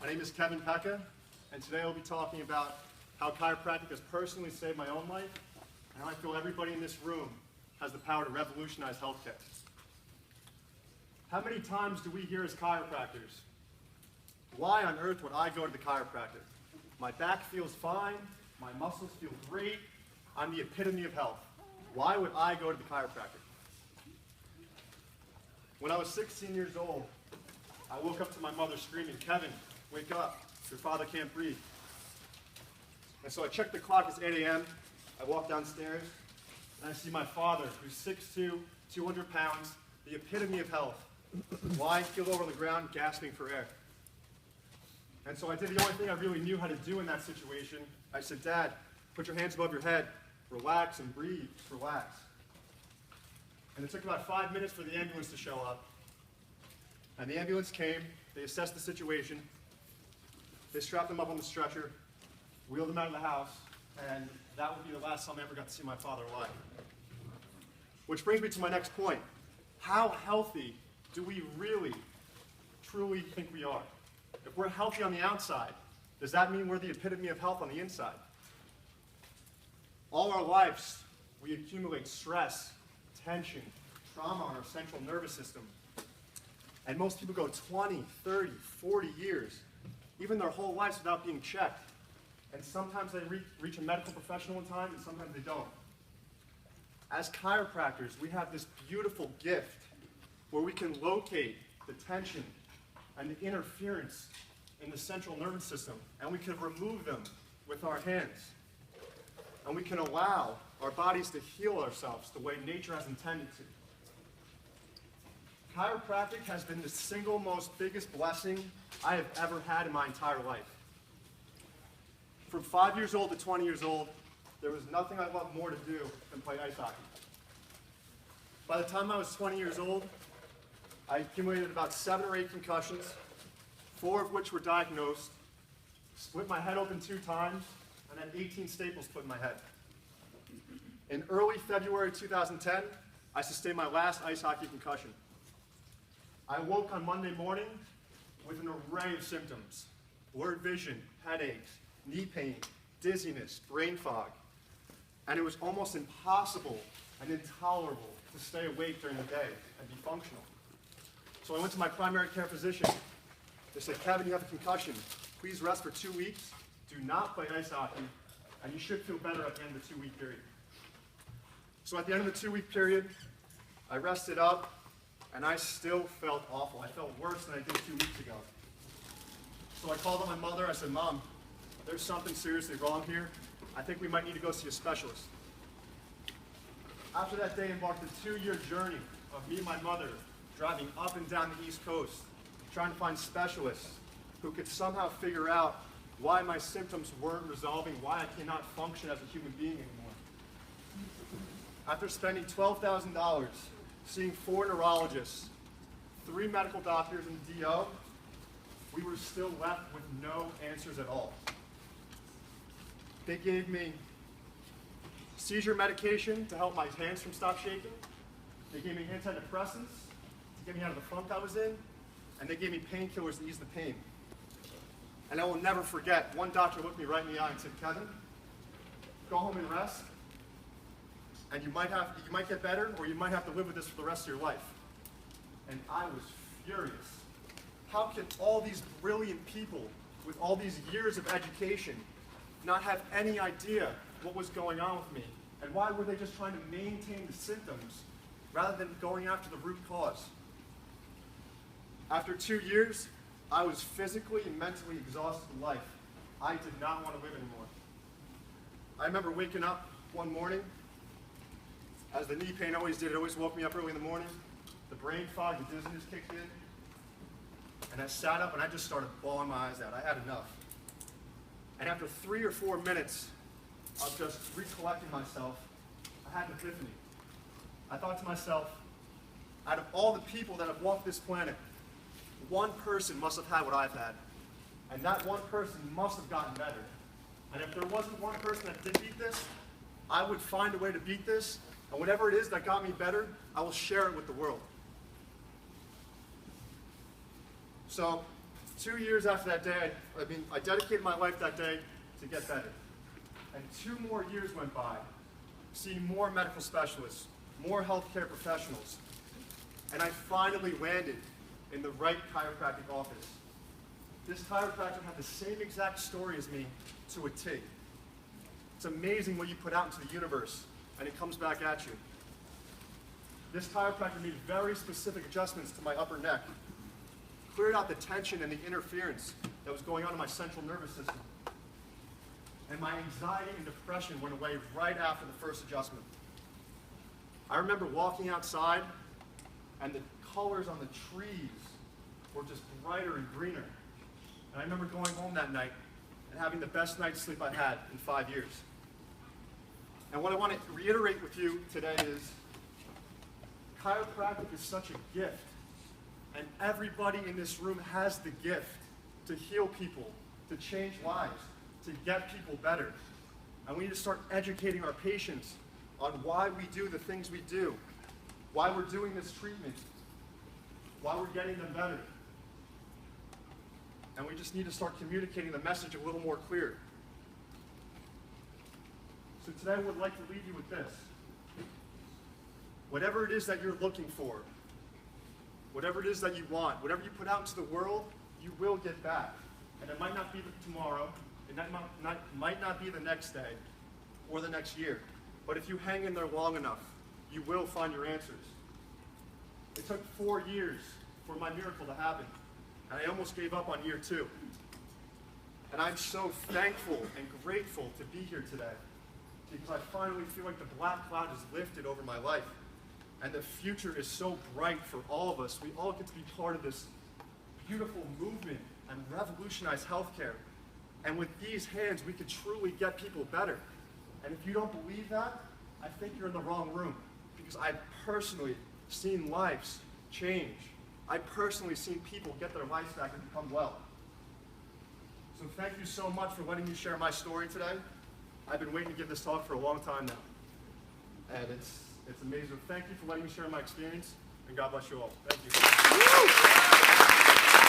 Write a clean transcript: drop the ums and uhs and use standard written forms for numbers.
My name is Kevin Pecca, and today I'll be talking about how chiropractic has personally saved my own life, and how I feel everybody in this room has the power to revolutionize healthcare. How many times do we hear as chiropractors, why on earth would I go to the chiropractor? My back feels fine, my muscles feel great, I'm the epitome of health. Why would I go to the chiropractor? When I was 16 years old, I woke up to my mother screaming, "Kevin, wake up, your father can't breathe." And so I checked the clock, it's 8 a.m., I walk downstairs, and I see my father, who's 6'2", 200 pounds, the epitome of health, lying keeled over the ground, gasping for air. And so I did the only thing I really knew how to do in that situation. I said, "Dad, put your hands above your head, relax and breathe, just relax." And it took about 5 minutes for the ambulance to show up. And the ambulance came, they assessed the situation, they strapped him up on the stretcher, wheeled him out of the house, and that would be the last time I ever got to see my father alive. Which brings me to my next point. How healthy do we really, truly think we are? If we're healthy on the outside, does that mean we're the epitome of health on the inside? All our lives, we accumulate stress, tension, trauma on our central nervous system. And most people go 20, 30, 40 years, even their whole lives without being checked. And sometimes they reach a medical professional in time, and sometimes they don't. As chiropractors, we have this beautiful gift where we can locate the tension and the interference in the central nervous system, and we can remove them with our hands. And we can allow our bodies to heal ourselves the way nature has intended to. Chiropractic has been the single most biggest blessing I have ever had in my entire life. From 5 years old to 20 years old, there was nothing I loved more to do than play ice hockey. By the time I was 20 years old, I accumulated about 7 or 8 concussions, 4 of which were diagnosed, split my head open 2 times, and had 18 staples put in my head. In early February 2010, I sustained my last ice hockey concussion. I woke on Monday morning with an array of symptoms: blurred vision, headaches, knee pain, dizziness, brain fog. And it was almost impossible and intolerable to stay awake during the day and be functional. So I went to my primary care physician. They said, "Kevin, you have a concussion. Please rest for 2 weeks. Do not play ice hockey, and you should feel better at the end of the 2-week period." So at the end of the 2-week period, I rested up, and I still felt awful. I felt worse than I did 2 weeks ago. So I called up my mother. I said, "Mom, there's something seriously wrong here. I think we might need to go see a specialist." After that day embarked a 2-year journey of me and my mother driving up and down the East Coast, trying to find specialists who could somehow figure out why my symptoms weren't resolving, why I cannot function as a human being anymore. After spending $12,000, seeing 4 neurologists, 3 medical doctors and DO, we were still left with no answers at all. They gave me seizure medication to help my hands from stop shaking. They gave me antidepressants to get me out of the funk I was in, and they gave me painkillers to ease the pain. And I will never forget, one doctor looked me right in the eye and said, "Kevin, go home and rest, and you might get better, or you might have to live with this for the rest of your life." And I was furious. How can all these brilliant people with all these years of education not have any idea what was going on with me? And why were they just trying to maintain the symptoms rather than going after the root cause? After 2 years, I was physically and mentally exhausted in life. I did not want to live anymore. I remember waking up one morning, as the knee pain always did. It always woke me up early in the morning. The brain fog, the dizziness kicked in. And I sat up and I just started bawling my eyes out. I had enough. And after 3 or 4 minutes of just recollecting myself, I had an epiphany. I thought to myself, out of all the people that have walked this planet, one person must have had what I've had. And that one person must have gotten better. And if there wasn't one person that did beat this, I would find a way to beat this, and whatever it is that got me better, I will share it with the world. So 2 years after that day, I dedicated my life that day to get better. And 2 more years went by, seeing more medical specialists, more healthcare professionals, and I finally landed in the right chiropractic office. This chiropractor had the same exact story as me to a T. It's amazing what you put out into the universe, and it comes back at you. This chiropractor made very specific adjustments to my upper neck, cleared out the tension and the interference that was going on in my central nervous system. And my anxiety and depression went away right after the first adjustment. I remember walking outside, and the colors on the trees were just brighter and greener. And I remember going home that night and having the best night's sleep I had in 5 years. And what I want to reiterate with you today is chiropractic is such a gift, and everybody in this room has the gift to heal people, to change lives, to get people better. And we need to start educating our patients on why we do the things we do, why we're doing this treatment, why we're getting them better. And we just need to start communicating the message a little more clear. So today I would like to leave you with this. Whatever it is that you're looking for, whatever it is that you want, whatever you put out into the world, you will get back. And it might not be tomorrow, it might not be the next day or the next year, but if you hang in there long enough, you will find your answers. It took 4 years for my miracle to happen, and I almost gave up on year 2. And I'm so thankful and grateful to be here today, because I finally feel like the black cloud is lifted over my life. And the future is so bright for all of us. We all get to be part of this beautiful movement and revolutionize healthcare. And with these hands, we could truly get people better. And if you don't believe that, I think you're in the wrong room, because I've personally seen lives change. I've personally seen people get their lives back and become well. So thank you so much for letting me share my story today. I've been waiting to give this talk for a long time now. And it's amazing. Thank you for letting me share my experience, and God bless you all. Thank you.